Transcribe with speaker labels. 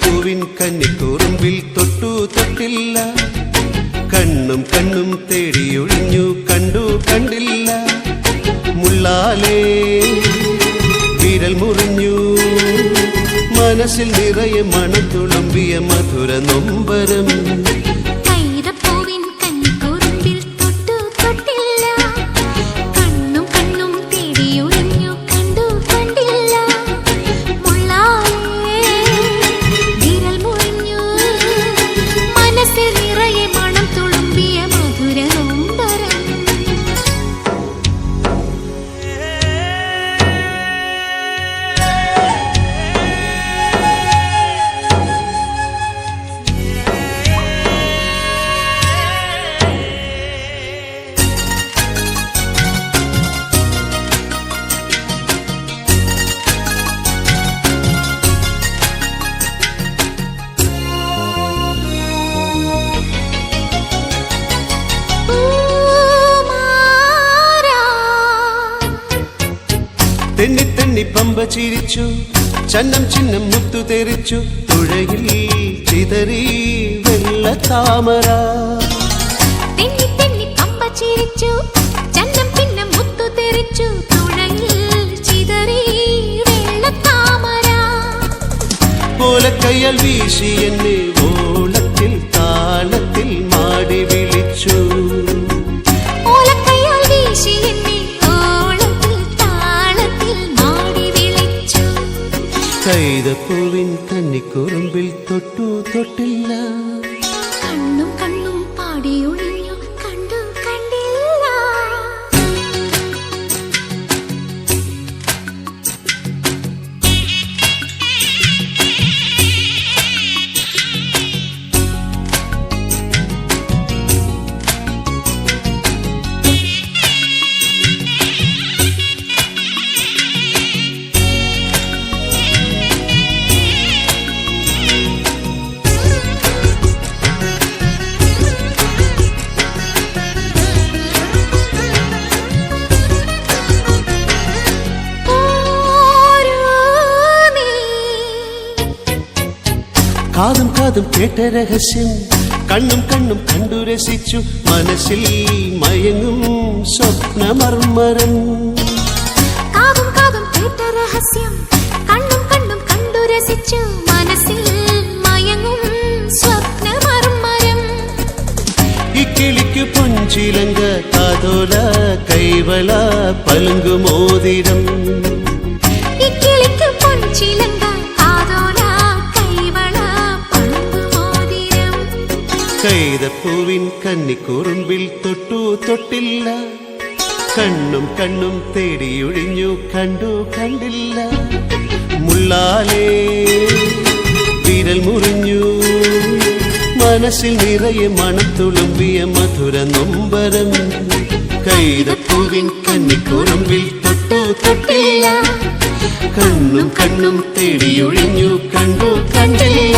Speaker 1: കൈതപ്പൂവിൻ കന്നിക്കൂറുമ്പിൽ തൊട്ടു തൊട്ടില്ല, കണ്ണും കണ്ണും തേടിയൊഴിഞ്ഞു കണ്ടു കണ്ടില്ല. മുള്ളാലേ വിരൽ മുറിഞ്ഞു, മനസ്സിൽ നിറയെ മണം തുളുമ്പിയ മധുര നൊമ്പരം. തെന്നി തെന്നി പമ്പ ചിരിച്ചു, ചന്നം ചിന്നം മുത്തു തെറിച്ചു, തുഴയിൽ ചിതറി വെള്ള താമര.
Speaker 2: തെന്നി തെന്നി പമ്പ ചിരിച്ചു, ചന്നം ചിന്നം മുത്തു തെറിച്ചു, തുഴയിൽ ചിതറി വെള്ള താമര.
Speaker 1: ഓലക്കയ്യാൽ വീശി എന്നെ ഓളത്തിൽ താളത്തിൽ മാടി വിളിച്ചു. കൈതപ്പൂവിൻ കന്നിക്കൂറുമ്പിൽ തൊട്ടു തൊട്ടില്ല,
Speaker 2: കണ്ണും കണ്ണും പാടിയൊഴിഞ്ഞു കണ്ടു കണ്ടില്ല.
Speaker 1: കാതും കാതും കേട്ട രഹസ്യം, കണ്ണും കണ്ണും കണ്ടു രസിച്ചു, മനസ്സിൽ മയങ്ങും സ്വപ്നമർമരം.
Speaker 2: കാതും കാതും കേട്ട രഹസ്യം, കണ്ണും കണ്ണും കണ്ടു രസിച്ചു, മനസ്സിൽ മയങ്ങും സ്വപ്നമർമരം.
Speaker 1: ഇക്കിളിക്കു പൊഞ്ചിലങ്ക കാതോല കൈവള പലുങ്കുമോതിരം.
Speaker 2: ഇക്കിളിക്കു പൊഞ്ചിലങ്ക
Speaker 1: കൈതപ്പൂവിൻ കന്നിക്കൂറുമ്പിൽ തൊട്ടു തൊട്ടില്ല, കണ്ണും കണ്ണും തേടിയൊഴിഞ്ഞു കണ്ടു കണ്ടില്ല. മുള്ളാലേ വിരൽ മുറിഞ്ഞു, മനസ്സിൽ നിറയെ മണം തുളുമ്പിയ മധുര നൊമ്പരം. കൈതപ്പൂവിൻ കന്നിക്കൂറുമ്പിൽ തൊട്ടു തൊട്ടില്ല, കണ്ണും കണ്ണും തേടിയൊഴിഞ്ഞു കണ്ടു കണ്ടില്ല.